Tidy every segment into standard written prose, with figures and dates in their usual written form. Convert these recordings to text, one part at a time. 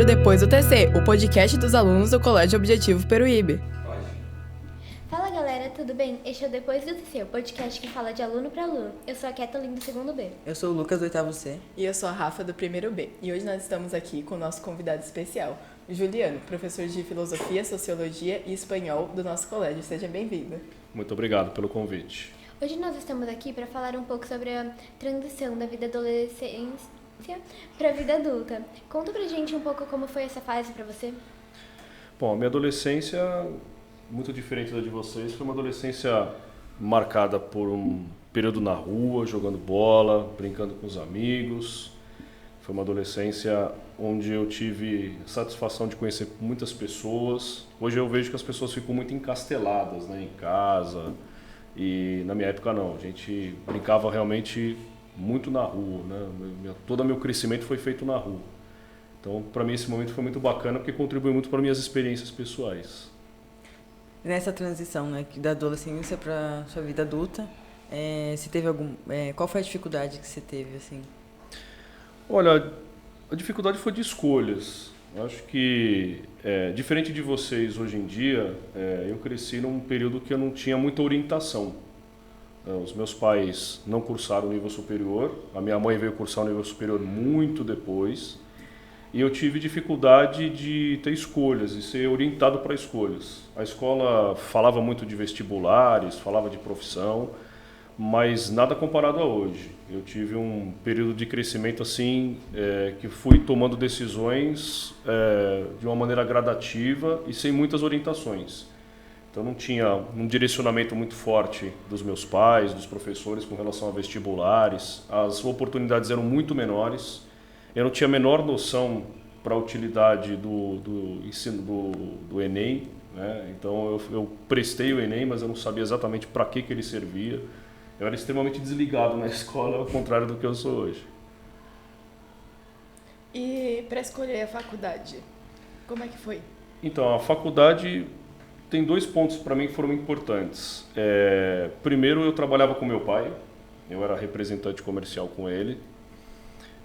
agora o Depois do TC, o podcast dos alunos do Colégio Objetivo Peruíbe. Fala galera, tudo bem? Este é o Depois do TC, o podcast que fala de aluno para aluno. Eu sou a Kathleen do segundo B. Eu sou o Lucas do oitavo C. E eu sou a Rafa do primeiro B. E hoje nós estamos aqui com o nosso convidado especial, o Juliano, professor de Filosofia, Sociologia e Espanhol do nosso colégio. Seja bem-vindo. Muito obrigado pelo convite. Hoje nós estamos aqui para falar um pouco sobre a transição da vida adolescência para a vida adulta. Conta pra gente um pouco como foi essa fase para você. Bom, a minha adolescência, muito diferente da de vocês, foi uma adolescência marcada por um período na rua, jogando bola, brincando com os amigos. Foi uma adolescência onde eu tive satisfação de conhecer muitas pessoas. Hoje eu vejo que as pessoas ficam muito encasteladas, né, em casa. E na minha época não, a gente brincava realmente muito na rua, né? Todo o meu crescimento foi feito na rua. Então, para mim, esse momento foi muito bacana porque contribuiu muito para minhas experiências pessoais. Nessa transição, né, da adolescência para sua vida adulta, você teve qual foi a dificuldade que você teve, assim? Olha, a dificuldade foi de escolhas. Eu acho que, diferente de vocês hoje em dia, eu cresci num período que eu não tinha muita orientação. Os meus pais não cursaram o nível superior, a minha mãe veio cursar o nível superior muito depois, e eu tive dificuldade de ter escolhas, de ser orientado para escolhas. A escola falava muito de vestibulares, falava de profissão, mas nada comparado a hoje. Eu tive um período de crescimento assim, que fui tomando decisões de uma maneira gradativa e sem muitas orientações. Então não tinha um direcionamento muito forte dos meus pais, dos professores com relação a vestibulares. As oportunidades eram muito menores. Eu não tinha a menor noção para a utilidade do ensino do Enem, né? Então eu prestei o Enem, mas eu não sabia exatamente para que ele servia. Eu era extremamente desligado na escola, ao contrário do que eu sou hoje. E para escolher a faculdade, como é que foi? Então, a faculdade tem dois pontos para mim que foram importantes. Primeiro, eu trabalhava com meu pai, eu era representante comercial com ele,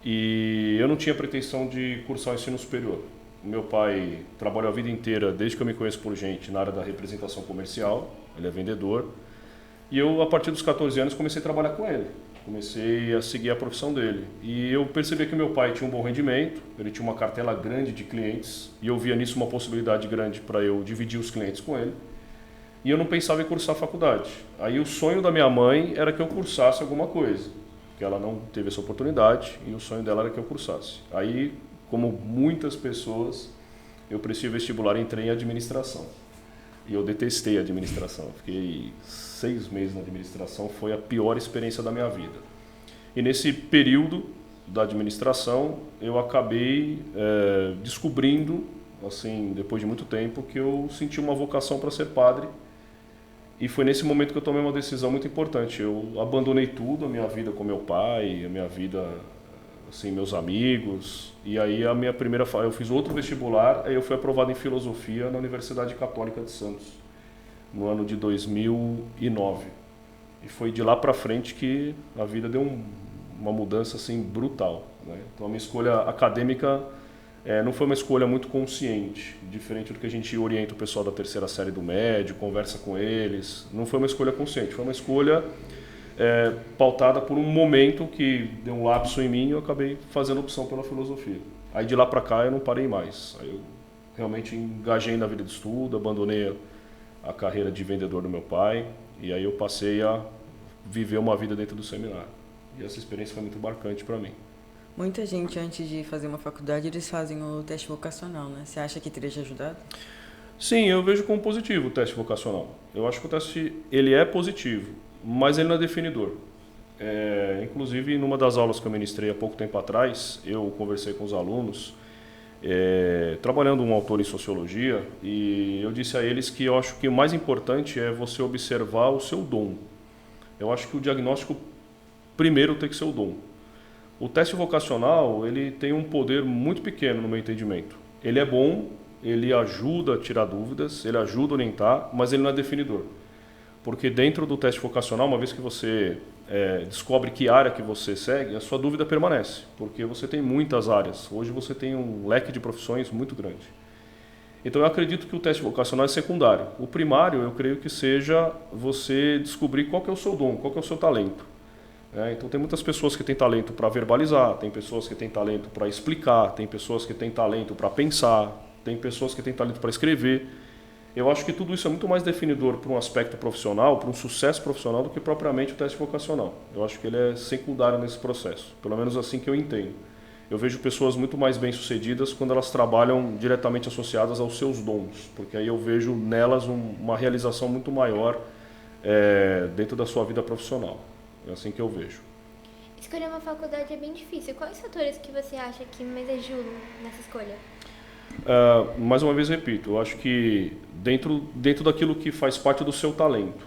e eu não tinha pretensão de cursar o ensino superior. Meu pai trabalhou a vida inteira, desde que eu me conheço por gente, na área da representação comercial, ele é vendedor. E eu, a partir dos 14 anos, comecei a trabalhar com ele. Comecei a seguir a profissão dele. E eu percebi que meu pai tinha um bom rendimento, ele tinha uma cartela grande de clientes, e eu via nisso uma possibilidade grande para eu dividir os clientes com ele. E eu não pensava em cursar a faculdade. Aí o sonho da minha mãe era que eu cursasse alguma coisa, porque ela não teve essa oportunidade, e o sonho dela era que eu cursasse. Aí, como muitas pessoas, eu prestei vestibular e entrei em administração. E eu detestei a administração, fiquei 6 meses na administração, foi a pior experiência da minha vida. E nesse período da administração, eu acabei descobrindo, assim, depois de muito tempo, que eu senti uma vocação para ser padre. E foi nesse momento que eu tomei uma decisão muito importante. Eu abandonei tudo, a minha vida com meu pai, a minha vida, assim, meus amigos. E aí eu fiz outro vestibular, aí eu fui aprovado em filosofia na Universidade Católica de Santos, no ano de 2009. E foi de lá para frente que a vida deu uma mudança assim brutal, né? Então a minha escolha acadêmica não foi uma escolha muito consciente, diferente do que a gente orienta o pessoal da terceira série do médio, conversa com eles. Não foi uma escolha consciente, foi uma escolha pautada por um momento que deu um lapso em mim e eu acabei fazendo opção pela filosofia. Aí de lá para cá eu não parei mais. Aí eu realmente engajei na vida de estudo, abandonei a carreira de vendedor do meu pai e aí eu passei a viver uma vida dentro do seminário. E essa experiência foi muito marcante para mim. Muita gente, antes de fazer uma faculdade, eles fazem o teste vocacional, né? Você acha que teria te ajudado? Sim, eu vejo como positivo o teste vocacional. Eu acho que o teste ele é positivo, mas ele não é definidor. Inclusive, numa das aulas que eu ministrei há pouco tempo atrás, eu conversei com os alunos, trabalhando um autor em sociologia, e eu disse a eles que eu acho que o mais importante é você observar o seu dom. Eu acho que o diagnóstico primeiro tem que ser o dom. O teste vocacional ele tem um poder muito pequeno no meu entendimento. Ele é bom, ele ajuda a tirar dúvidas, ele ajuda a orientar, mas ele não é definidor. Porque dentro do teste vocacional, uma vez que você descobre que área que você segue, a sua dúvida permanece, porque você tem muitas áreas. Hoje você tem um leque de profissões muito grande. Então eu acredito que o teste vocacional é secundário. O primário eu creio que seja você descobrir qual que é o seu dom, qual que é o seu talento. Então tem muitas pessoas que têm talento para verbalizar, tem pessoas que têm talento para explicar, tem pessoas que têm talento para pensar, tem pessoas que têm talento para escrever. Eu acho que tudo isso é muito mais definidor para um aspecto profissional, para um sucesso profissional, do que propriamente o teste vocacional. Eu acho que ele é secundário nesse processo, pelo menos assim que eu entendo. Eu vejo pessoas muito mais bem-sucedidas quando elas trabalham diretamente associadas aos seus dons, porque aí eu vejo nelas uma realização muito maior dentro da sua vida profissional. É assim que eu vejo. Escolher uma faculdade é bem difícil. Quais fatores que você acha que mais ajudam nessa escolha? Mais uma vez repito, eu acho que dentro daquilo que faz parte do seu talento.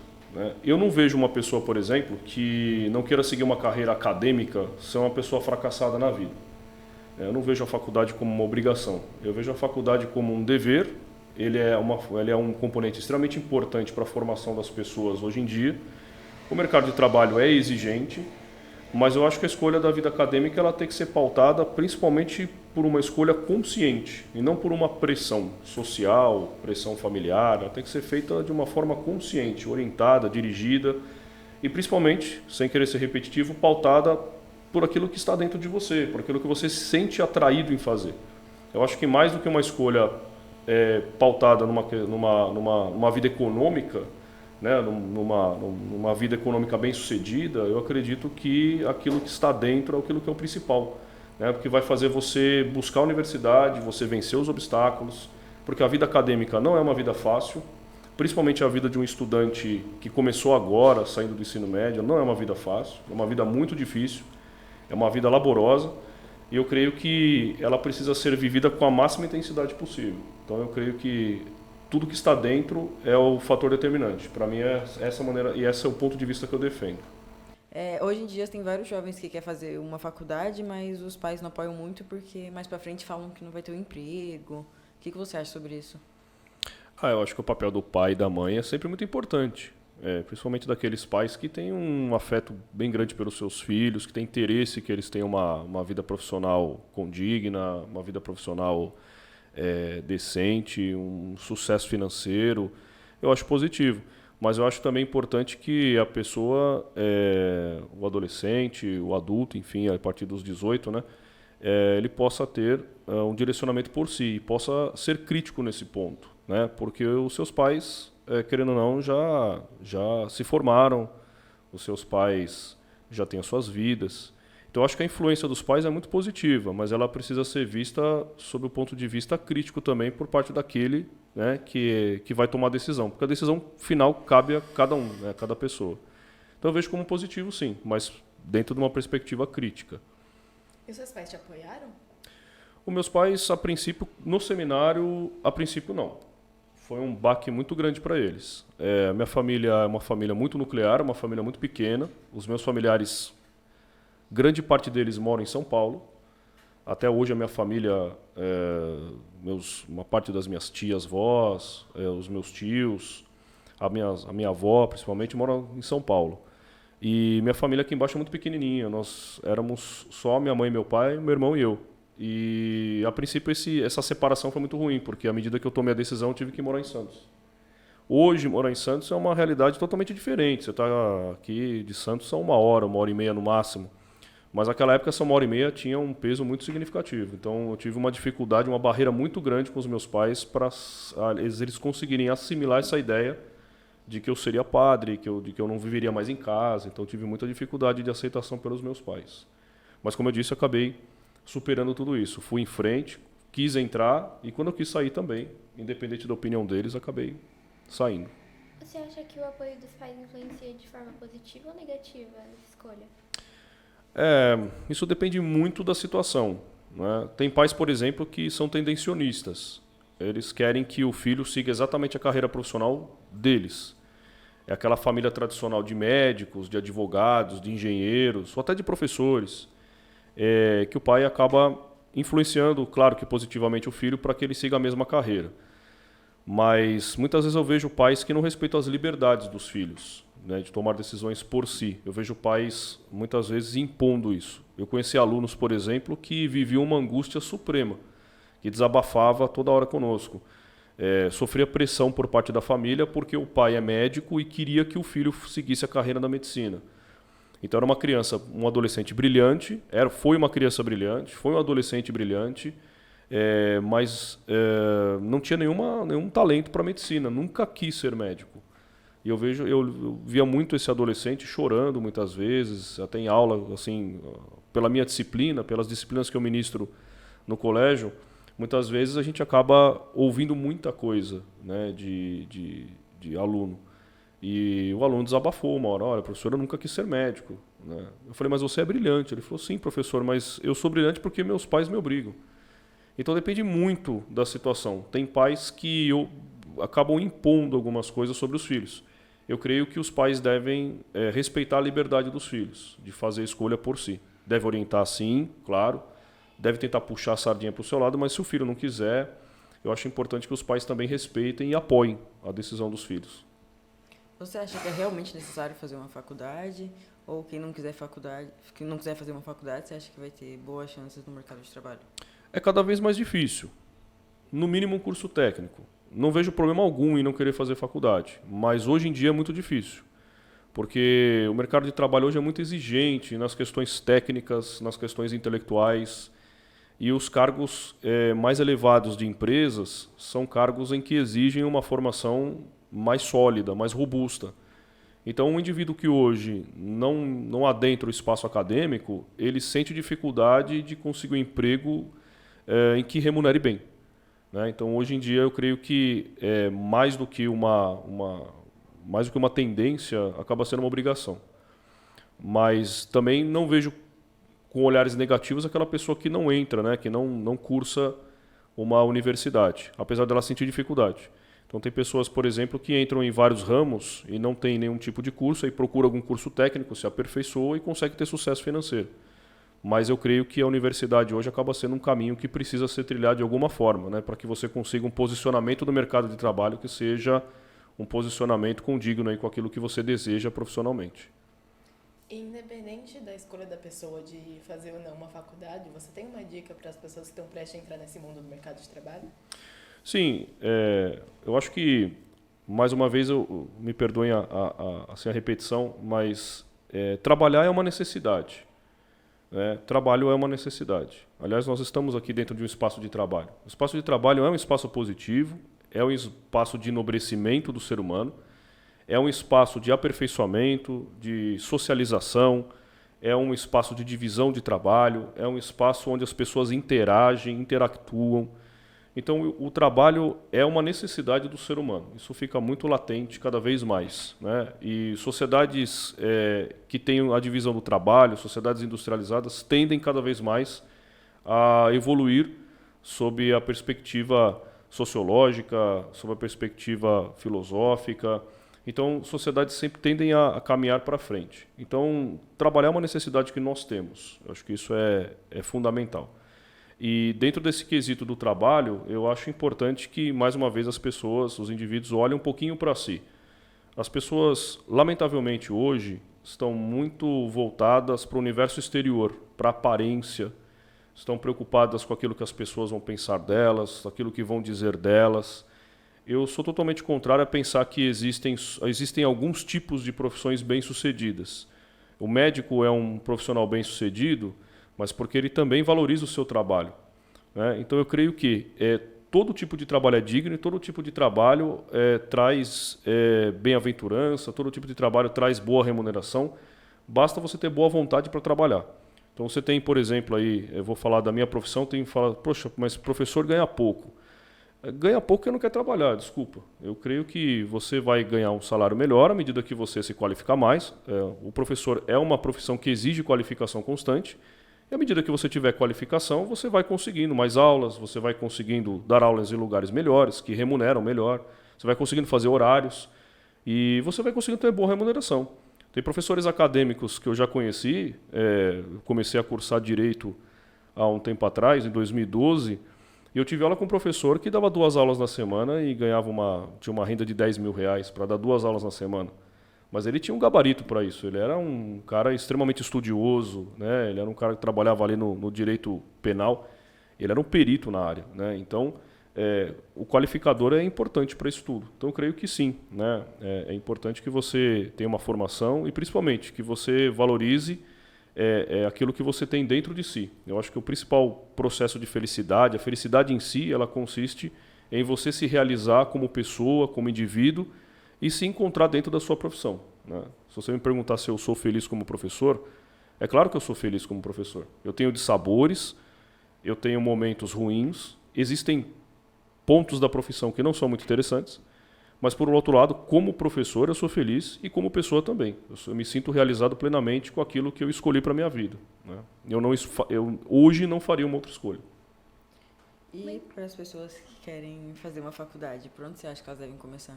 Eu não vejo uma pessoa, por exemplo, que não queira seguir uma carreira acadêmica ser uma pessoa fracassada na vida. Eu não vejo a faculdade como uma obrigação. Eu vejo a faculdade como um dever. Ele é um componente extremamente importante para a formação das pessoas hoje em dia. O mercado de trabalho é exigente, mas eu acho que a escolha da vida acadêmica ela tem que ser pautada principalmente por uma escolha consciente e não por uma pressão social, pressão familiar. Ela tem que ser feita de uma forma consciente, orientada, dirigida e principalmente, sem querer ser repetitivo, pautada por aquilo que está dentro de você, por aquilo que você se sente atraído em fazer. Eu acho que mais do que uma escolha pautada numa vida econômica, numa vida econômica bem-sucedida, eu acredito que aquilo que está dentro é aquilo que é o principal, porque vai fazer você buscar a universidade, você vencer os obstáculos, porque a vida acadêmica não é uma vida fácil, principalmente a vida de um estudante que começou agora, saindo do ensino médio, não é uma vida fácil, é uma vida muito difícil, é uma vida laborosa, e eu creio que ela precisa ser vivida com a máxima intensidade possível. Então eu creio que tudo que está dentro é o fator determinante. Para mim é essa maneira e esse é o ponto de vista que eu defendo. Hoje em dia tem vários jovens que querem fazer uma faculdade, mas os pais não apoiam muito porque mais para frente falam que não vai ter um emprego. O que você acha sobre isso? Eu acho que o papel do pai e da mãe é sempre muito importante. Principalmente daqueles pais que têm um afeto bem grande pelos seus filhos, que têm interesse que eles tenham uma vida profissional condigna, uma vida profissional decente, um sucesso financeiro. Eu acho positivo. Mas eu acho também importante que a pessoa, o adolescente, o adulto, enfim, a partir dos 18, ele possa ter um direcionamento por si e possa ser crítico nesse ponto, porque os seus pais, querendo ou não, já se formaram, os seus pais já têm as suas vidas. Então, eu acho que a influência dos pais é muito positiva, mas ela precisa ser vista sob o ponto de vista crítico também por parte daquele que vai tomar a decisão, porque a decisão final cabe a cada um, a cada pessoa. Então, eu vejo como positivo, sim, mas dentro de uma perspectiva crítica. E os seus pais te apoiaram? Os meus pais, a princípio, no seminário, a princípio não. Foi um baque muito grande para eles. A minha família é uma família muito nuclear, uma família muito pequena. Os meus familiares, grande parte deles moram em São Paulo. Até hoje a minha família, uma parte das minhas tias-vós, os meus tios, a minha avó principalmente, moram em São Paulo. E minha família aqui embaixo é muito pequenininha. Nós éramos só minha mãe, meu pai, meu irmão e eu. E, a princípio, essa separação foi muito ruim, porque à medida que eu tomei a decisão, eu tive que morar em Santos. Hoje, morar em Santos é uma realidade totalmente diferente. Você está aqui de Santos a 1 hora e meia no máximo. Mas naquela época, essa 1 hora e meia tinha um peso muito significativo. Então, eu tive uma dificuldade, uma barreira muito grande com os meus pais para eles conseguirem assimilar essa ideia de que eu seria padre, de que eu não viveria mais em casa. Então, eu tive muita dificuldade de aceitação pelos meus pais. Mas, como eu disse, eu acabei superando tudo isso. Fui em frente, quis entrar e quando eu quis sair também, independente da opinião deles, acabei saindo. Você acha que o apoio dos pais influencia de forma positiva ou negativa nessa escolha? Isso depende muito da situação. Tem pais, por exemplo, que são tendencionistas. Eles querem que o filho siga exatamente a carreira profissional deles. É aquela família tradicional de médicos, de advogados, de engenheiros, ou até de professores. Que o pai acaba influenciando, claro que positivamente, o filho para que ele siga a mesma carreira. Mas muitas vezes eu vejo pais que não respeitam as liberdades dos filhos. né, de tomar decisões por si. Eu vejo pais, muitas vezes, impondo isso. Eu conheci alunos, por exemplo, que viviam uma angústia suprema, que desabafava toda hora conosco. Sofria pressão por parte da família porque o pai é médico e queria que o filho seguisse a carreira da medicina. Então era uma criança, um adolescente brilhante, foi uma criança brilhante, foi um adolescente brilhante, mas não tinha nenhum talento para medicina, nunca quis ser médico. E eu via muito esse adolescente chorando muitas vezes, até em aula, assim, pela minha disciplina, pelas disciplinas que eu ministro no colégio, muitas vezes a gente acaba ouvindo muita coisa, né, de aluno. E o aluno desabafou uma hora: olha, professor, eu nunca quis ser médico, né? Eu falei: mas você é brilhante. Ele falou: sim, professor, mas eu sou brilhante porque meus pais me obrigam. Então depende muito da situação. Tem pais que acabam impondo algumas coisas sobre os filhos. Eu creio que os pais devem respeitar a liberdade dos filhos, de fazer a escolha por si. Deve orientar, sim, claro. Deve tentar puxar a sardinha para o seu lado, mas se o filho não quiser, eu acho importante que os pais também respeitem e apoiem a decisão dos filhos. Você acha que é realmente necessário fazer uma faculdade? Ou quem não quiser fazer uma faculdade, você acha que vai ter boas chances no mercado de trabalho? É cada vez mais difícil. No mínimo um curso técnico. Não vejo problema algum em não querer fazer faculdade, mas hoje em dia é muito difícil. Porque o mercado de trabalho hoje é muito exigente nas questões técnicas, nas questões intelectuais. E os cargos mais elevados de empresas são cargos em que exigem uma formação mais sólida, mais robusta. Então, um indivíduo que hoje não adentra o espaço acadêmico, ele sente dificuldade de conseguir um emprego em que remunere bem, né? Então, hoje em dia, eu creio que mais do que uma tendência, acaba sendo uma obrigação. Mas também não vejo com olhares negativos aquela pessoa que não entra, né, que não cursa uma universidade, apesar dela sentir dificuldade. Então tem pessoas, por exemplo, que entram em vários ramos e não tem nenhum tipo de curso, aí procura algum curso técnico, se aperfeiçoa e consegue ter sucesso financeiro. Mas eu creio que a universidade hoje acaba sendo um caminho que precisa ser trilhado de alguma forma, né, para que você consiga um posicionamento no mercado de trabalho que seja um posicionamento condigno aí com aquilo que você deseja profissionalmente. Independente da escolha da pessoa de fazer ou não uma faculdade, você tem uma dica para as pessoas que estão prestes a entrar nesse mundo do mercado de trabalho? Sim, eu acho que, mais uma vez, me perdoem assim, a repetição, mas trabalhar é uma necessidade, né? Trabalho é uma necessidade. Aliás, nós estamos aqui dentro de um espaço de trabalho. O espaço de trabalho é um espaço positivo, é um espaço de enobrecimento do ser humano, é um espaço de aperfeiçoamento, de socialização, é um espaço de divisão de trabalho, é um espaço onde as pessoas interactuam. Então, o trabalho é uma necessidade do ser humano. Isso fica muito latente cada vez mais, né? E sociedades que têm a divisão do trabalho, sociedades industrializadas, tendem cada vez mais a evoluir sob a perspectiva sociológica, sob a perspectiva filosófica. Então, sociedades sempre tendem a caminhar para frente. Então, trabalhar é uma necessidade que nós temos. Eu acho que isso é fundamental. E dentro desse quesito do trabalho, eu acho importante que, mais uma vez, as pessoas, os indivíduos, olhem um pouquinho para si. As pessoas, lamentavelmente, hoje, estão muito voltadas para o universo exterior, para a aparência, estão preocupadas com aquilo que as pessoas vão pensar delas, aquilo que vão dizer delas. Eu sou totalmente contrário a pensar que existem alguns tipos de profissões bem-sucedidas. O médico é um profissional bem-sucedido, mas porque ele também valoriza o seu trabalho, né? Então eu creio que todo tipo de trabalho é digno e todo tipo de trabalho traz bem-aventurança, todo tipo de trabalho traz boa remuneração, basta você ter boa vontade para trabalhar. Então você tem, por exemplo, aí, eu vou falar da minha profissão, tem que falar: poxa, mas professor ganha pouco. Ganha pouco porque não quer trabalhar, desculpa. Eu creio que você vai ganhar um salário melhor à medida que você se qualificar mais. O professor é uma profissão que exige qualificação constante. E à medida que você tiver qualificação, você vai conseguindo mais aulas, você vai conseguindo dar aulas em lugares melhores, que remuneram melhor, você vai conseguindo fazer horários e você vai conseguindo ter boa remuneração. Tem professores acadêmicos que eu já conheci, comecei a cursar Direito há um tempo atrás, em 2012, e eu tive aula com um professor que dava 2 aulas na semana e tinha uma renda de R$10 mil para dar 2 aulas na semana. Mas ele tinha um gabarito para isso. Ele era um cara extremamente estudioso, né? Ele era um cara que trabalhava ali no direito penal. Ele era um perito na área, né? Então, o qualificador é importante para isso tudo. Então, eu creio que sim, né? É importante que você tenha uma formação e, principalmente, que você valorize aquilo que você tem dentro de si. Eu acho que o principal processo de felicidade, a felicidade em si, ela consiste em você se realizar como pessoa, como indivíduo, e se encontrar dentro da sua profissão, né? Se você me perguntar se eu sou feliz como professor, é claro que eu sou feliz como professor. Eu tenho dissabores, eu tenho momentos ruins, existem pontos da profissão que não são muito interessantes, mas, por outro lado, como professor, eu sou feliz e como pessoa também. Eu me sinto realizado plenamente com aquilo que eu escolhi para a minha vida, né? Eu hoje não faria uma outra escolha. E para as pessoas que querem fazer uma faculdade, por onde você acha que elas devem começar?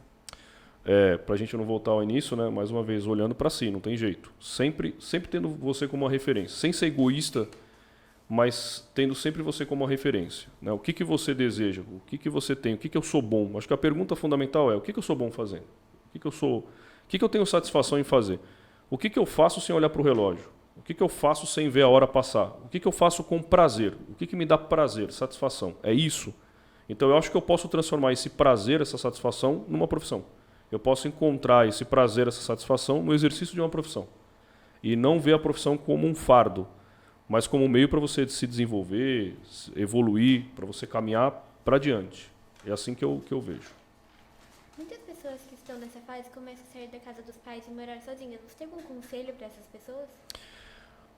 Para a gente não voltar ao início, né? Mais uma vez, olhando para si, não tem jeito. Sempre tendo você como uma referência, sem ser egoísta, mas tendo sempre você como uma referência, né? O que você deseja, o que você tem, o que eu sou bom. Acho que a pergunta fundamental é o que eu sou bom fazendo, o que eu tenho satisfação em fazer, o que eu faço sem olhar para o relógio, o que eu faço sem ver a hora passar, o que eu faço com prazer, o que me dá prazer, satisfação. É isso. Então eu acho que eu posso transformar esse prazer, essa satisfação, numa profissão. Eu posso encontrar esse prazer, essa satisfação no exercício de uma profissão. E não ver a profissão como um fardo, mas como um meio para você se desenvolver, evoluir, para você caminhar para diante. É assim que eu vejo. Muitas pessoas que estão nessa fase começam a sair da casa dos pais e morar sozinhas. Você tem algum conselho para essas pessoas?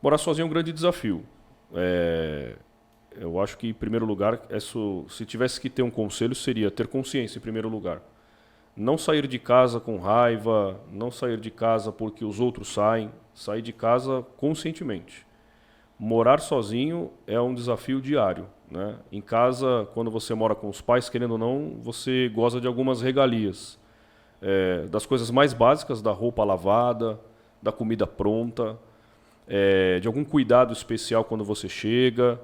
Morar sozinho é um grande desafio. Eu acho que, em primeiro lugar, se tivesse que ter um conselho, seria ter consciência, em primeiro lugar. Não sair de casa com raiva, não sair de casa porque os outros sair de casa conscientemente. Morar sozinho é um desafio diário, né? Em casa, quando você mora com os pais, querendo ou não, você goza de algumas regalias. Das coisas mais básicas, da roupa lavada, da comida pronta, de algum cuidado especial quando você chega.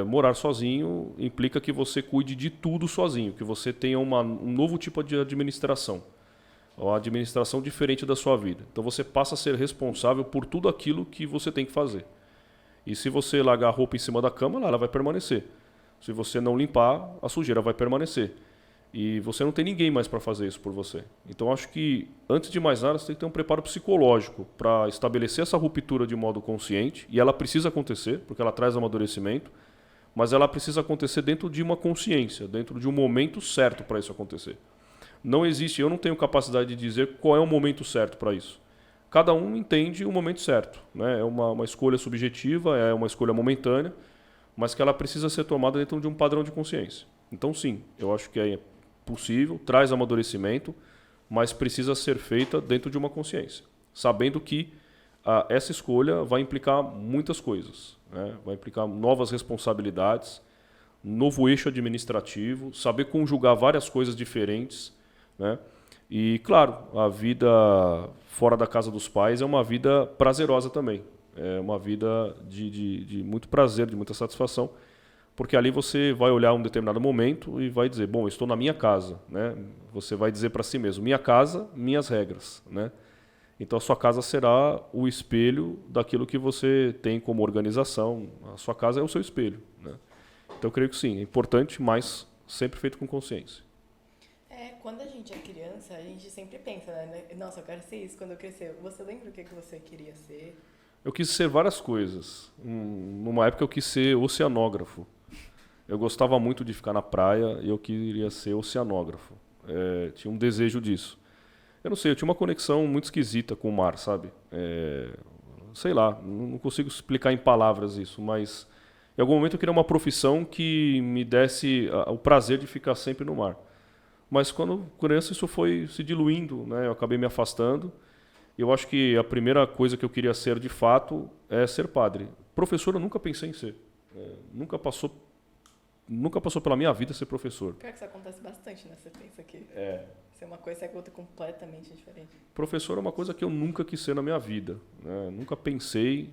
Morar sozinho implica que você cuide de tudo sozinho, que você tenha um novo tipo de administração, uma administração diferente da sua vida. Então você passa a ser responsável por tudo aquilo que você tem que fazer. E se você largar a roupa em cima da cama, ela vai permanecer. Se você não limpar, a sujeira vai permanecer. E você não tem ninguém mais para fazer isso por você. Então acho que, antes de mais nada, você tem que ter um preparo psicológico para estabelecer essa ruptura de modo consciente, e ela precisa acontecer, porque ela traz amadurecimento, mas ela precisa acontecer dentro de uma consciência, dentro de um momento certo para isso acontecer. Não existe, eu não tenho capacidade de dizer qual é o momento certo para isso. Cada um entende o momento certo, né? É uma escolha subjetiva, é uma escolha momentânea, mas que ela precisa ser tomada dentro de um padrão de consciência. Então sim, eu acho que é possível, traz amadurecimento, mas precisa ser feita dentro de uma consciência, sabendo que essa escolha vai implicar muitas coisas, né? Vai implicar novas responsabilidades, novo eixo administrativo, saber conjugar várias coisas diferentes, né? E, claro, a vida fora da casa dos pais é uma vida prazerosa também, é uma vida de muito prazer, de muita satisfação, porque ali você vai olhar um determinado momento e vai dizer, bom, eu estou na minha casa, né? Você vai dizer para si mesmo, minha casa, minhas regras, né? Então a sua casa será o espelho daquilo que você tem como organização. A sua casa é o seu espelho, né? Então eu creio que sim, é importante, mas sempre feito com consciência. Quando a gente é criança, a gente sempre pensa, né? Nossa, eu quero ser isso quando eu crescer. Você lembra o que você queria ser? Eu quis ser várias coisas. Numa época eu quis ser oceanógrafo. Eu gostava muito de ficar na praia e eu queria ser oceanógrafo. Tinha um desejo disso. Eu não sei, eu tinha uma conexão muito esquisita com o mar, sabe? Sei lá, não consigo explicar em palavras isso, mas em algum momento eu queria uma profissão que me desse o prazer de ficar sempre no mar. Mas quando criança isso foi se diluindo, né? Eu acabei me afastando. Eu acho que a primeira coisa que eu queria ser de fato é ser padre. Professor eu nunca pensei em ser. Nunca passou pela minha vida ser professor. Pior que isso acontece bastante, né? Você pensa que ser uma coisa é outra completamente diferente. Professor é uma coisa que eu nunca quis ser na minha vida, né? Nunca pensei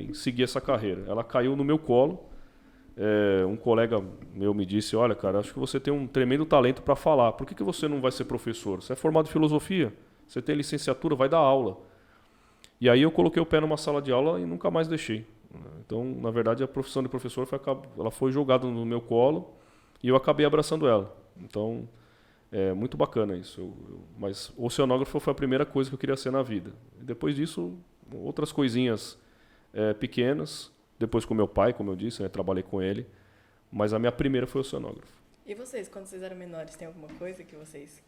em seguir essa carreira. Ela caiu no meu colo. Um colega meu me disse, olha, cara, acho que você tem um tremendo talento para falar. Por que você não vai ser professor? Você é formado em filosofia. Você tem licenciatura, vai dar aula. E aí eu coloquei o pé numa sala de aula e nunca mais deixei. Então, na verdade, a profissão de professor ela foi jogada no meu colo e eu acabei abraçando ela. Então, é muito bacana isso. Mas oceanógrafo foi a primeira coisa que eu queria ser na vida. E depois disso, outras coisinhas pequenas. Depois com meu pai, como eu disse, né, trabalhei com ele. Mas a minha primeira foi oceanógrafo. E vocês, quando vocês eram menores, tem alguma coisa que vocês...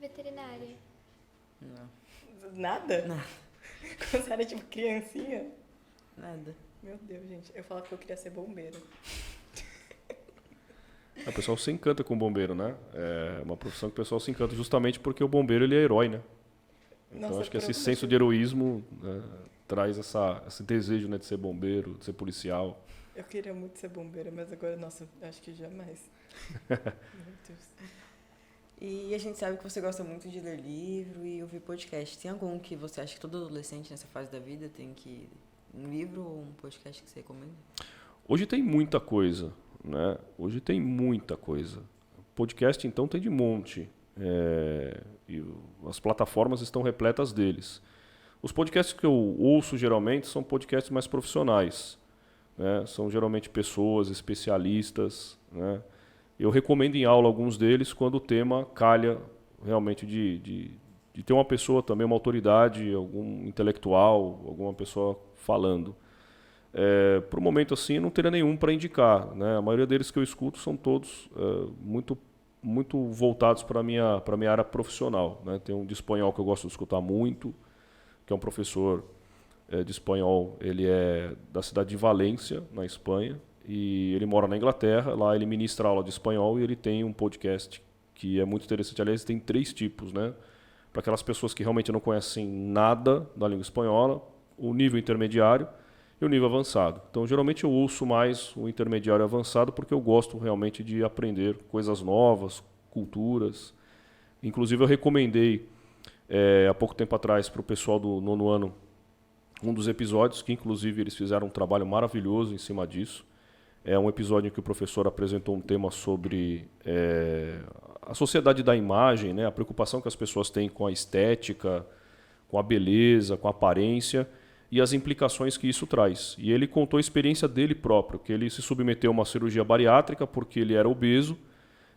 Veterinária. Não, Nada? Nada. Quando você era tipo criancinha? nada. Meu Deus, gente. Eu falava que eu queria ser bombeiro. O pessoal se encanta com o bombeiro, né? É uma profissão que o pessoal se encanta justamente porque o bombeiro ele é herói, né? Então Nossa, acho que por esse algum senso motivo. de heroísmo traz esse desejo, né, de ser bombeiro, de ser policial. Eu queria muito ser bombeira, mas agora, nossa, acho que jamais. Meu Deus. E a gente sabe que você gosta muito de ler livro e ouvir podcast. Tem algum que você acha que todo adolescente nessa fase da vida tem que... Um livro ou um podcast que você recomenda? Hoje tem muita coisa, né? Hoje tem muita coisa. Podcast, então, tem de monte. E as plataformas estão repletas deles. Os podcasts que eu ouço, geralmente, são podcasts mais profissionais, né? São, geralmente, pessoas, especialistas, né? Eu recomendo em aula alguns deles quando o tema calha realmente de ter uma pessoa também, uma autoridade, algum intelectual, alguma pessoa falando. Por um momento assim, eu não teria nenhum para indicar, né? A maioria deles que eu escuto são todos muito voltados para a minha área profissional, né? Tem um de espanhol que eu gosto de escutar muito, que é um professor de espanhol. Ele é da cidade de Valência, na Espanha, e ele mora na Inglaterra. Lá ele ministra aula de espanhol e ele tem um podcast que é muito interessante. Aliás, tem 3 tipos, né? Para aquelas pessoas que realmente não conhecem nada da língua espanhola, o nível intermediário e o nível avançado. Então, geralmente eu ouço mais o intermediário e avançado porque eu gosto realmente de aprender coisas novas, culturas. Inclusive, eu recomendei há pouco tempo atrás para o pessoal do 9º ano um dos episódios, que inclusive eles fizeram um trabalho maravilhoso em cima disso. É um episódio em que o professor apresentou um tema sobre a sociedade da imagem, né? A preocupação que as pessoas têm com a estética, com a beleza, com a aparência e as implicações que isso traz. E ele contou a experiência dele próprio, que ele se submeteu a uma cirurgia bariátrica porque ele era obeso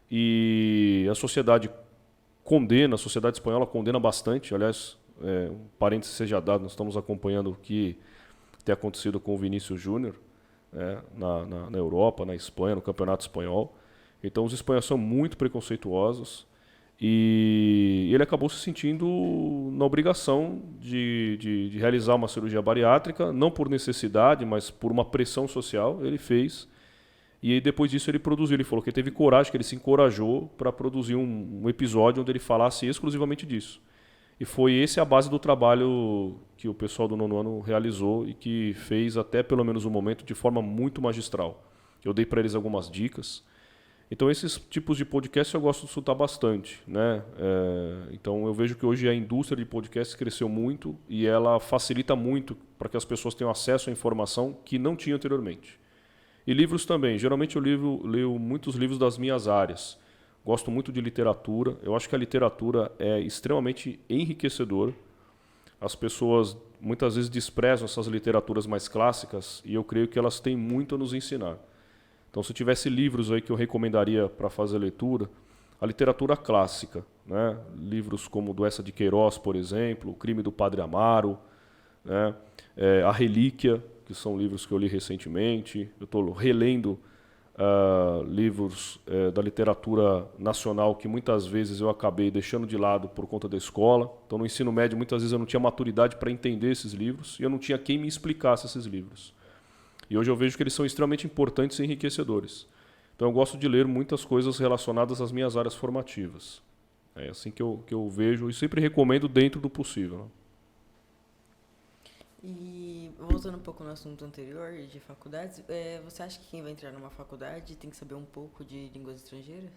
e a sociedade a sociedade espanhola condena bastante. Aliás, um parênteses seja dado, nós estamos acompanhando o que tem acontecido com o Vinícius Júnior, na Europa, na Espanha, no Campeonato Espanhol. Então os espanhóis são muito preconceituosos e ele acabou se sentindo na obrigação de realizar uma cirurgia bariátrica, não por necessidade, mas por uma pressão social. Ele fez e aí, depois disso ele produziu. Ele falou que ele teve coragem, que ele se encorajou para produzir um episódio onde ele falasse exclusivamente disso. E foi esse a base do trabalho que o pessoal do 9º ano realizou e que fez até pelo menos um momento de forma muito magistral. Eu dei para eles algumas dicas. Então esses tipos de podcast eu gosto de escutar bastante, né? Então eu vejo que hoje a indústria de podcast cresceu muito e ela facilita muito para que as pessoas tenham acesso à informação que não tinham anteriormente. E livros também. Geralmente eu leio muitos livros das minhas áreas. Gosto muito de literatura. Eu acho que a literatura é extremamente enriquecedora. As pessoas muitas vezes desprezam essas literaturas mais clássicas e eu creio que elas têm muito a nos ensinar. Então, se tivesse livros aí que eu recomendaria para fazer leitura, a literatura clássica, né? Livros como do Eça de Queiroz, por exemplo, O Crime do Padre Amaro, né? A Relíquia, que são livros que eu li recentemente. Eu estou relendo livros da literatura nacional que muitas vezes eu acabei deixando de lado por conta da escola. Então, no ensino médio, muitas vezes eu não tinha maturidade para entender esses livros e eu não tinha quem me explicasse esses livros. E hoje eu vejo que eles são extremamente importantes e enriquecedores. Então, eu gosto de ler muitas coisas relacionadas às minhas áreas formativas. É assim que eu vejo e sempre recomendo dentro do possível, né? E voltando um pouco no assunto anterior de faculdades, você acha que quem vai entrar numa faculdade tem que saber um pouco de línguas estrangeiras?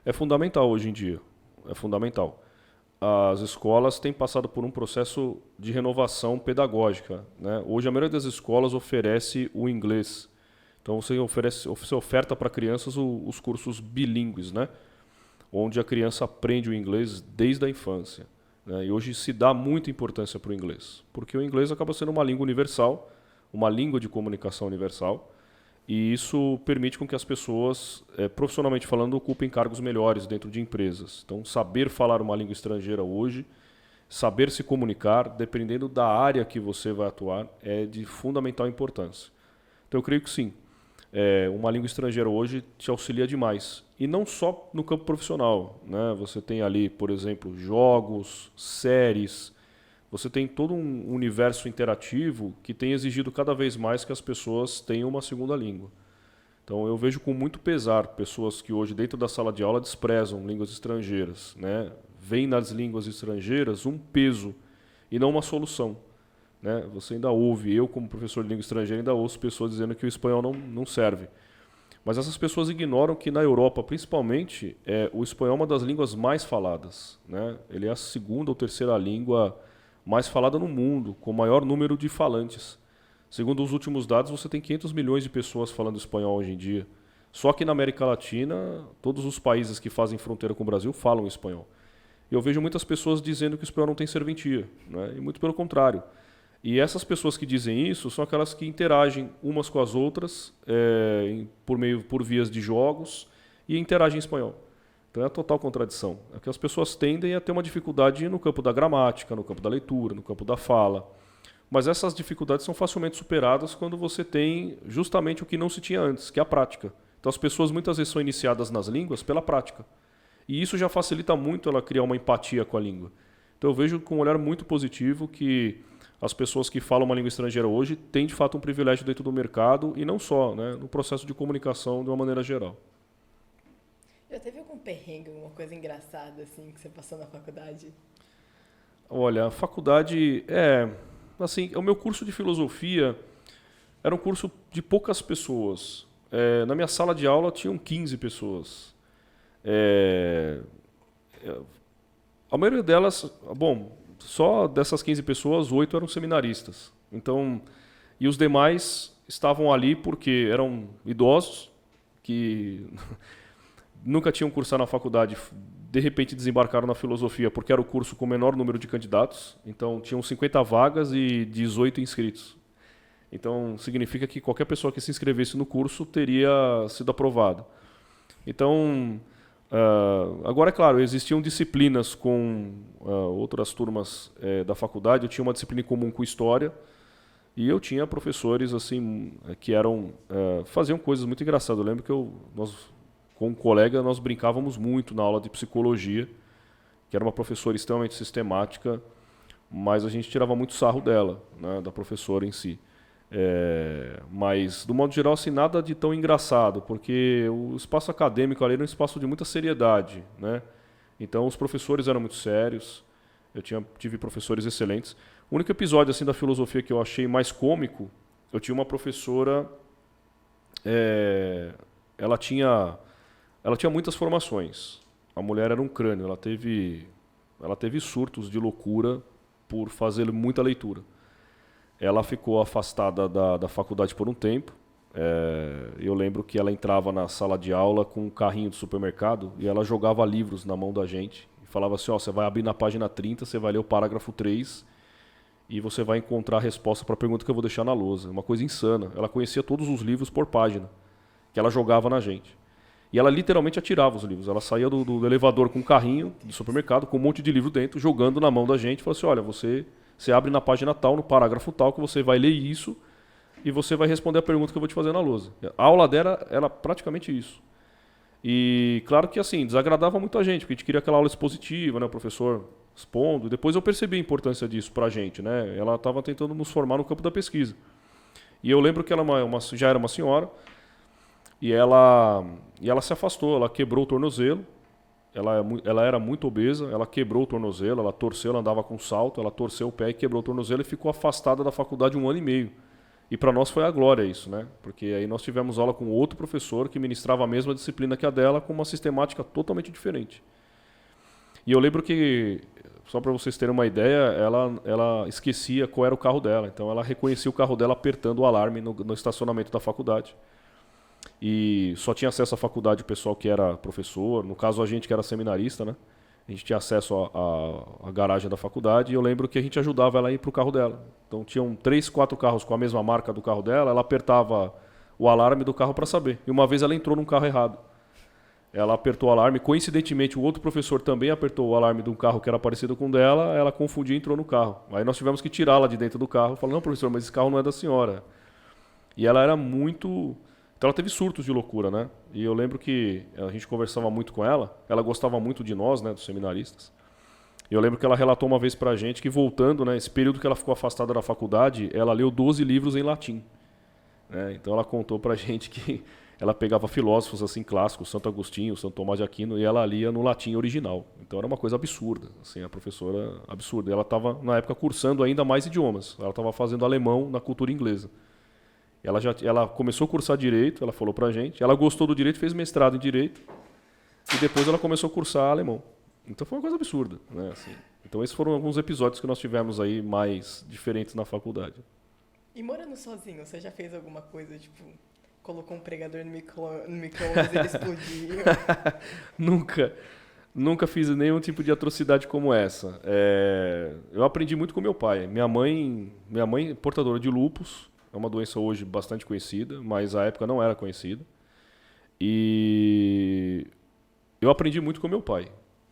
É fundamental hoje em dia. É fundamental. As escolas têm passado por um processo de renovação pedagógica, né? Hoje a maioria das escolas oferece o inglês. Então você oferta para crianças os cursos bilíngues, né? Onde a criança aprende o inglês desde a infância. né? E hoje se dá muita importância para o inglês, porque o inglês acaba sendo uma língua universal, uma língua de comunicação universal, e isso permite com que as pessoas, profissionalmente falando, ocupem cargos melhores dentro de empresas. Então, saber falar uma língua estrangeira hoje, saber se comunicar, dependendo da área que você vai atuar, é de fundamental importância. Então, eu creio que sim. Uma língua estrangeira hoje te auxilia demais. E não só no campo profissional, né? Você tem ali, por exemplo, jogos, séries. Você tem todo um universo interativo que tem exigido cada vez mais que as pessoas tenham uma segunda língua. Então eu vejo com muito pesar pessoas que hoje dentro da sala de aula desprezam línguas estrangeiras, né? Veem nas línguas estrangeiras um peso e não uma solução, né? Você ainda ouve, eu como professor de língua estrangeira ainda ouço pessoas dizendo que o espanhol não serve. Mas essas pessoas ignoram que na Europa, principalmente, o espanhol é uma das línguas mais faladas, né? Ele é a segunda ou terceira língua mais falada no mundo, com o maior número de falantes. Segundo os últimos dados, você tem 500 milhões de pessoas falando espanhol hoje em dia. Só que na América Latina, todos os países que fazem fronteira com o Brasil falam espanhol. E eu vejo muitas pessoas dizendo que o espanhol não tem serventia, né? E muito pelo contrário. E essas pessoas que dizem isso são aquelas que interagem umas com as outras por vias de jogos e interagem em espanhol. Então é a total contradição. É que as pessoas tendem a ter uma dificuldade no campo da gramática, no campo da leitura, no campo da fala. Mas essas dificuldades são facilmente superadas quando você tem justamente o que não se tinha antes, que é a prática. Então as pessoas muitas vezes são iniciadas nas línguas pela prática. E isso já facilita muito ela criar uma empatia com a língua. Então eu vejo com um olhar muito positivo que as pessoas que falam uma língua estrangeira hoje têm de fato um privilégio dentro do mercado e não só, né, no processo de comunicação de uma maneira geral. Já teve algum perrengue, alguma coisa engraçada assim que você passou na faculdade? Olha, a faculdade assim, o meu curso de filosofia era um curso de poucas pessoas. Na minha sala de aula tinham 15 pessoas. A maioria delas, bom, só dessas 15 pessoas, 8 eram seminaristas. Então, e os demais estavam ali porque eram idosos que nunca tinham cursado na faculdade, de repente desembarcaram na filosofia porque era o curso com o menor número de candidatos. Então, tinham 50 vagas e 18 inscritos. Então, significa que qualquer pessoa que se inscrevesse no curso teria sido aprovado. Então, agora, é claro, existiam disciplinas com outras turmas da faculdade. Eu tinha uma disciplina em comum com História e eu tinha professores assim que faziam coisas muito engraçadas. Eu lembro que nós, com um colega, nós brincávamos muito na aula de Psicologia, que era uma professora extremamente sistemática, mas a gente tirava muito sarro dela, né, da professora em si. Mas, do modo geral, assim, nada de tão engraçado, porque o espaço acadêmico ali era um espaço de muita seriedade, né? Então, os professores eram muito sérios, tive professores excelentes. O único episódio assim, da filosofia que eu achei mais cômico, eu tinha uma professora, ela tinha muitas formações. A mulher era um crânio, ela teve surtos de loucura por fazer muita leitura. Ela ficou afastada da faculdade por um tempo. Eu lembro que ela entrava na sala de aula com um carrinho de supermercado e ela jogava livros na mão da gente. E falava assim, você vai abrir na página 30, você vai ler o parágrafo 3 e você vai encontrar a resposta para a pergunta que eu vou deixar na lousa. Uma coisa insana. Ela conhecia todos os livros por página, que ela jogava na gente. E ela literalmente atirava os livros. Ela saía do elevador com um carrinho do supermercado, com um monte de livro dentro, jogando na mão da gente. E falava assim, olha, você abre na página tal, no parágrafo tal, que você vai ler isso e você vai responder a pergunta que eu vou te fazer na lousa. A aula dela era praticamente isso. E claro que assim, desagradava muito a gente, porque a gente queria aquela aula expositiva, né, o professor expondo. Depois eu percebi a importância disso pra gente, né? Ela estava tentando nos formar no campo da pesquisa. E eu lembro que ela já era uma senhora e ela se afastou, ela quebrou o tornozelo. Ela era muito obesa, ela quebrou o tornozelo, ela torceu, ela andava com salto, ela torceu o pé e quebrou o tornozelo e ficou afastada da faculdade 1 ano e meio. E para nós foi a glória isso, né? Porque aí nós tivemos aula com outro professor que ministrava a mesma disciplina que a dela, com uma sistemática totalmente diferente. E eu lembro que, só para vocês terem uma ideia, ela esquecia qual era o carro dela. Então ela reconhecia o carro dela apertando o alarme no estacionamento da faculdade. E só tinha acesso à faculdade o pessoal que era professor, no caso a gente que era seminarista, né? A gente tinha acesso à garagem da faculdade e eu lembro que a gente ajudava ela a ir para o carro dela. Então tinham 3, 4 carros com a mesma marca do carro dela, ela apertava o alarme do carro para saber. E uma vez ela entrou num carro errado. Ela apertou o alarme, coincidentemente o outro professor também apertou o alarme de um carro que era parecido com o dela, ela confundiu e entrou no carro. Aí nós tivemos que tirá-la de dentro do carro, falando, não professor, mas esse carro não é da senhora. E ela era muito... Então ela teve surtos de loucura, né? E eu lembro que a gente conversava muito com ela gostava muito de nós, né, dos seminaristas. E eu lembro que ela relatou uma vez pra gente que voltando, né, esse período que ela ficou afastada da faculdade, ela leu 12 livros em latim. Né? Então ela contou pra gente que ela pegava filósofos assim clássicos, Santo Agostinho, Santo Tomás de Aquino, e ela lia no latim original. Então era uma coisa absurda, assim, a professora absurda. E ela estava, na época, cursando ainda mais idiomas. Ela estava fazendo alemão na cultura inglesa. Ela começou a cursar Direito, ela falou pra gente. Ela gostou do Direito, fez mestrado em Direito. E depois ela começou a cursar alemão. Então foi uma coisa absurda. Né? Assim, então esses foram alguns episódios que nós tivemos aí mais diferentes na faculdade. E morando sozinho, você já fez alguma coisa, tipo, colocou um pregador no micro-ondas e ele explodiu? Nunca fiz nenhum tipo de atrocidade como essa. Eu aprendi muito com meu pai. Minha mãe é portadora de lúpus. É uma doença hoje bastante conhecida, mas à época não era conhecida. E eu aprendi muito com meu pai.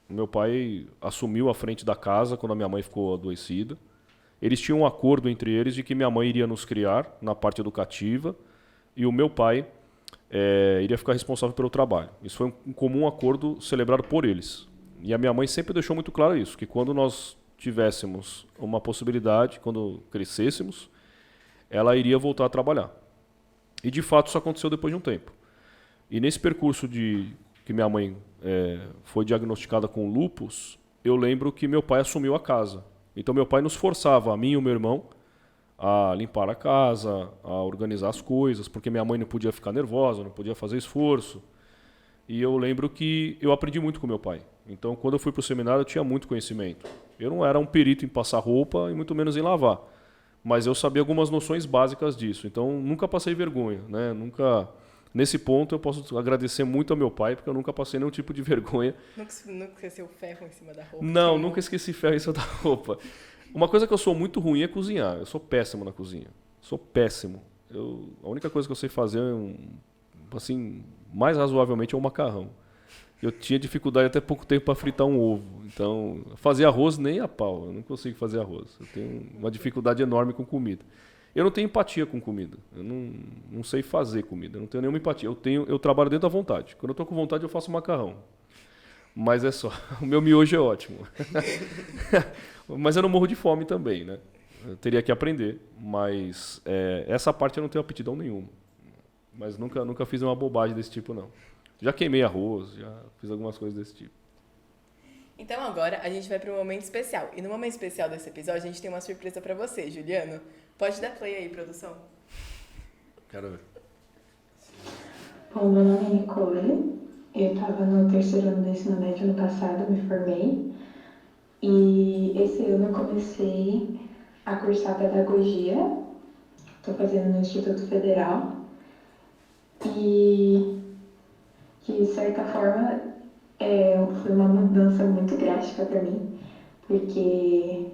Meu pai assumiu a frente da casa quando a minha mãe ficou adoecida. Eles tinham um acordo entre eles de que minha mãe iria nos criar na parte educativa e o meu pai iria ficar responsável pelo trabalho. Isso foi um comum acordo celebrado por eles. E a minha mãe sempre deixou muito claro isso, que quando nós tivéssemos uma possibilidade, quando crescêssemos, ela iria voltar a trabalhar. E de fato isso aconteceu depois de um tempo. E nesse percurso que minha mãe foi diagnosticada com lúpus, eu lembro que meu pai assumiu a casa. Então meu pai nos forçava, a mim e o meu irmão, a limpar a casa, a organizar as coisas, porque minha mãe não podia ficar nervosa, não podia fazer esforço. E eu lembro que eu aprendi muito com meu pai. Então quando eu fui para o seminário eu tinha muito conhecimento. Eu não era um perito em passar roupa e muito menos em lavar. Mas eu sabia algumas noções básicas disso. Então nunca passei vergonha, né? Nesse ponto eu posso agradecer muito ao meu pai, porque eu nunca passei nenhum tipo de vergonha. Nunca esqueceu ferro em cima da roupa? Não, nunca esqueci ferro em cima da roupa. Uma coisa que eu sou muito ruim é cozinhar. Eu sou péssimo na cozinha. Sou péssimo. A única coisa que eu sei fazer, assim, mais razoavelmente, é um macarrão. Eu tinha dificuldade até pouco tempo para fritar um ovo. Então, fazer arroz nem a pau. Eu não consigo fazer arroz. Eu tenho uma dificuldade enorme com comida. Eu não tenho empatia com comida. Eu não sei fazer comida. Eu não tenho nenhuma empatia. Eu trabalho dentro da vontade. Quando eu estou com vontade, eu faço macarrão. Mas é só. O meu miojo é ótimo. Mas eu não morro de fome também, né? Eu teria que aprender. Mas essa parte eu não tenho aptidão nenhuma. Mas nunca fiz uma bobagem desse tipo, não. Já queimei arroz, já fiz algumas coisas desse tipo. Então agora a gente vai para um momento especial. E no momento especial desse episódio a gente tem uma surpresa para você, Juliano. Pode dar play aí, produção. Quero ver. Bom, meu nome é Nicole. Eu estava no 3º ano do ensino médio ano passado, me formei. E esse ano eu comecei a cursar pedagogia. Estou fazendo no Instituto Federal. E que, de certa forma, foi uma mudança muito drástica para mim, porque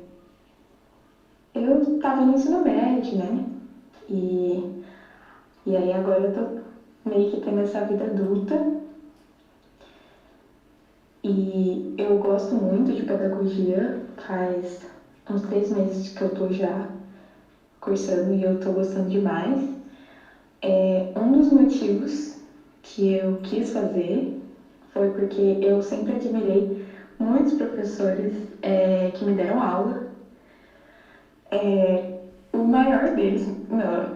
eu estava no ensino médio, né? E aí agora eu tô meio que tendo essa vida adulta. E eu gosto muito de pedagogia, faz uns 3 meses que eu tô já cursando e eu tô gostando demais. Um dos motivos que eu quis fazer foi porque eu sempre admirei muitos professores que me deram aula. O maior deles,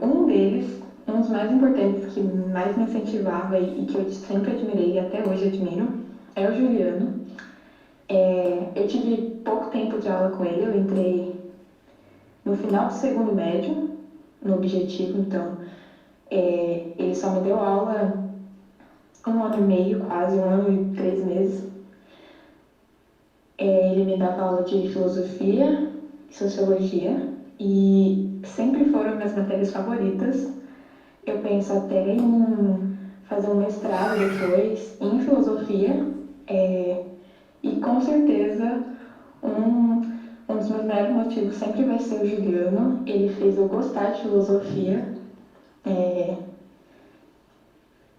um dos mais importantes, que mais me incentivava e que eu sempre admirei e até hoje admiro, é o Juliano. Eu tive pouco tempo de aula com ele, eu entrei no final do 2º médio, no objetivo, então ele só me deu aula 1 ano e meio, quase 1 ano e 3 meses. Ele me dava aula de filosofia, sociologia, e sempre foram minhas matérias favoritas. Eu penso até em fazer um mestrado depois em filosofia. E com certeza um dos meus maiores motivos sempre vai ser o Juliano. Ele fez eu gostar de filosofia.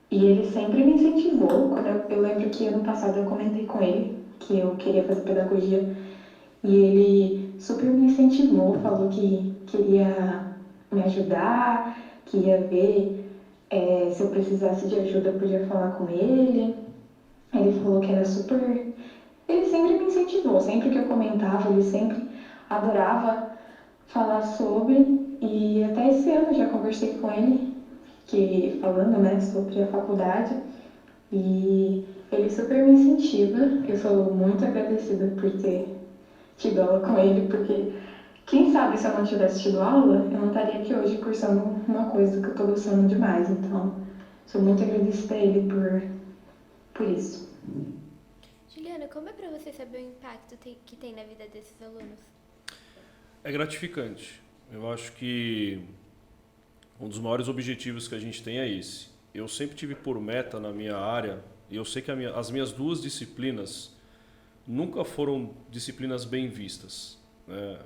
E ele sempre me incentivou. Eu lembro que ano passado eu comentei com ele que eu queria fazer pedagogia. E ele super me incentivou, falou que queria me ajudar, que ia ver se eu precisasse de ajuda eu podia falar com ele. Ele falou que era super... Ele sempre me incentivou, sempre que eu comentava, ele sempre adorava falar sobre. E até esse ano eu já conversei com ele, falando, né, sobre a faculdade. E ele super me incentiva. Eu sou muito agradecida por ter tido aula com ele, porque quem sabe se eu não tivesse tido aula, eu não estaria aqui hoje cursando uma coisa que eu estou gostando demais. Então, sou muito agradecida a ele por isso. Juliana, como é para você saber o impacto que tem na vida desses alunos? É gratificante. Eu acho que um dos maiores objetivos que a gente tem é esse. Eu sempre tive por meta na minha área, e eu sei que as minhas 2 disciplinas nunca foram disciplinas bem vistas, né?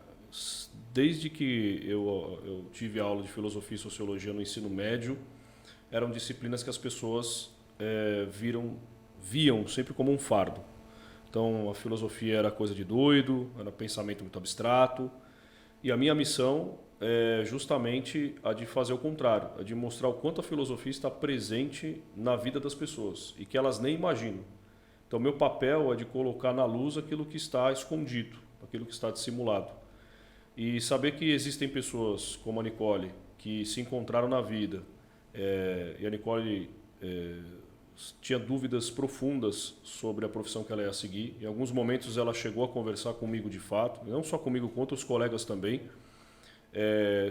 Desde que eu tive aula de filosofia e sociologia no ensino médio, eram disciplinas que as pessoas viam sempre como um fardo. Então, a filosofia era coisa de doido, era pensamento muito abstrato. E a minha missão é justamente a de fazer o contrário, a de mostrar o quanto a filosofia está presente na vida das pessoas e que elas nem imaginam. Então, meu papel é de colocar na luz aquilo que está escondido, aquilo que está dissimulado. E saber que existem pessoas como a Nicole, que se encontraram na vida, e a Nicole tinha dúvidas profundas sobre a profissão que ela ia seguir. Em alguns momentos ela chegou a conversar comigo de fato, não só comigo, com outros colegas também,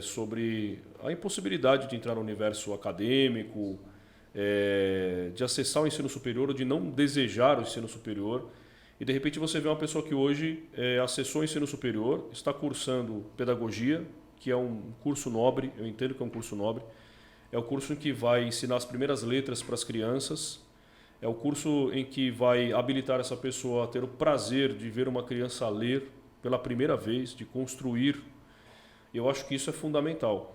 sobre a impossibilidade de entrar no universo acadêmico, de acessar o ensino superior ou de não desejar o ensino superior. E de repente você vê uma pessoa que hoje acessou o ensino superior, está cursando pedagogia, que é um curso nobre, eu entendo que é um curso nobre. É o curso em que vai ensinar as primeiras letras para as crianças. É o curso em que vai habilitar essa pessoa a ter o prazer de ver uma criança ler pela primeira vez, de construir. Eu acho que isso é fundamental.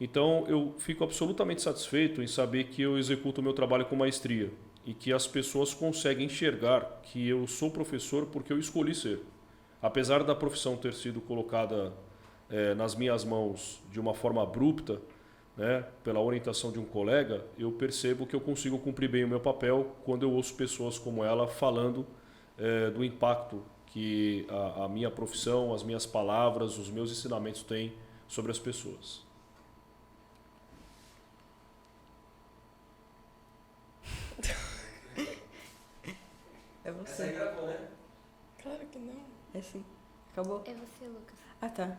Então, eu fico absolutamente satisfeito em saber que eu executo o meu trabalho com maestria e que as pessoas conseguem enxergar que eu sou professor porque eu escolhi ser. Apesar da profissão ter sido colocada nas minhas mãos de uma forma abrupta, né, pela orientação de um colega, eu percebo que eu consigo cumprir bem o meu papel quando eu ouço pessoas como ela falando do impacto que a minha profissão, as minhas palavras, os meus ensinamentos têm sobre as pessoas. É você. Essa aí gravou, né? Claro que não. É sim. Acabou? É você, Lucas. Ah, tá.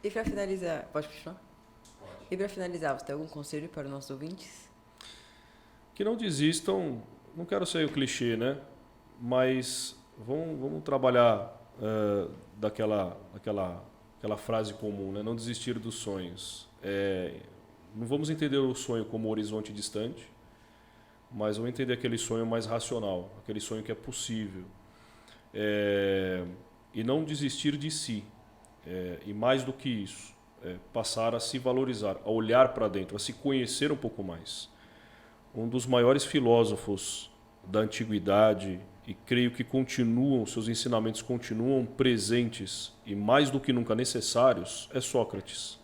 E para finalizar, pode continuar? Pode. E para finalizar, você tem algum conselho para os nossos ouvintes? Que não desistam, não quero ser o clichê, né? Mas vamos trabalhar daquela frase comum, né? Não desistir dos sonhos. Não vamos entender o sonho como um horizonte distante, mas vamos entender aquele sonho mais racional, aquele sonho que é possível. E não desistir de si. E mais do que isso, passar a se valorizar, a olhar para dentro, a se conhecer um pouco mais. Um dos maiores filósofos da antiguidade, e creio que seus ensinamentos continuam presentes e mais do que nunca necessários, é Sócrates.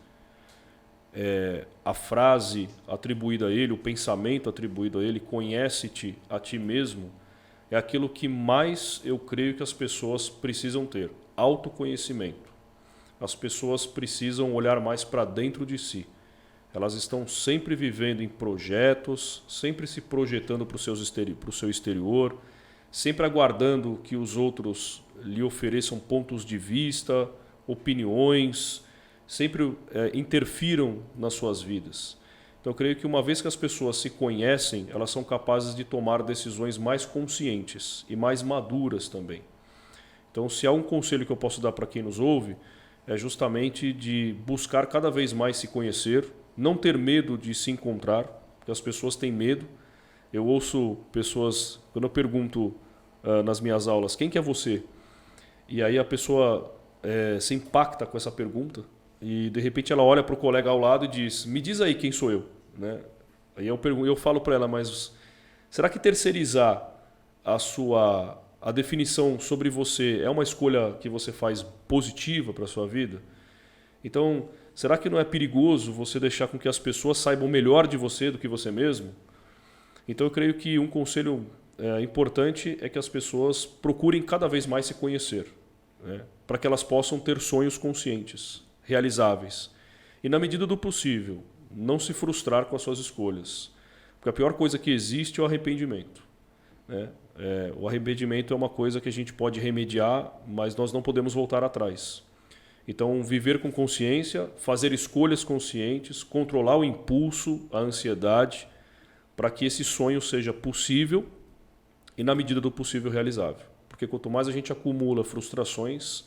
A frase atribuída a ele, o pensamento atribuído a ele, conhece-te a ti mesmo, é aquilo que mais eu creio que as pessoas precisam ter, autoconhecimento. As pessoas precisam olhar mais para dentro de si. Elas estão sempre vivendo em projetos, sempre se projetando para o seu exterior, sempre aguardando que os outros lhe ofereçam pontos de vista, opiniões, sempre interfiram nas suas vidas. Então eu creio que uma vez que as pessoas se conhecem, elas são capazes de tomar decisões mais conscientes e mais maduras também. Então, se há um conselho que eu posso dar para quem nos ouve, é justamente de buscar cada vez mais se conhecer, não ter medo de se encontrar, porque as pessoas têm medo, Eu ouço pessoas, quando eu pergunto nas minhas aulas, quem que é você? E aí a pessoa se impacta com essa pergunta e de repente ela olha para o colega ao lado e diz, me diz aí quem sou eu, né? Aí eu falo para ela, mas será que terceirizar a definição sobre você é uma escolha que você faz positiva para a sua vida? Então, será que não é perigoso você deixar com que as pessoas saibam melhor de você do que você mesmo? Então, eu creio que um conselho importante é que as pessoas procurem cada vez mais se conhecer, né? Para que elas possam ter sonhos conscientes, realizáveis. E, na medida do possível, não se frustrar com as suas escolhas. Porque a pior coisa que existe é o arrependimento, né? O arrependimento é uma coisa que a gente pode remediar, mas nós não podemos voltar atrás. Então, viver com consciência, fazer escolhas conscientes, controlar o impulso, a ansiedade, para que esse sonho seja possível e, na medida do possível, realizável. Porque quanto mais a gente acumula frustrações,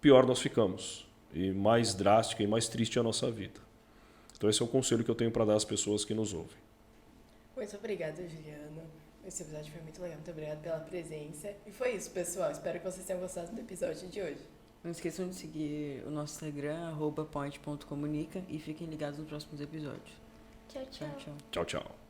pior nós ficamos. E mais drástica e mais triste é a nossa vida. Então, esse é o conselho que eu tenho para dar às pessoas que nos ouvem. Muito obrigada, Juliano. Esse episódio foi muito legal. Muito obrigada pela presença. E foi isso, pessoal. Espero que vocês tenham gostado do episódio de hoje. Não esqueçam de seguir o nosso Instagram, @point.comunica, e fiquem ligados nos próximos episódios. Tchau, tchau. Tchau, tchau. Tchau, tchau.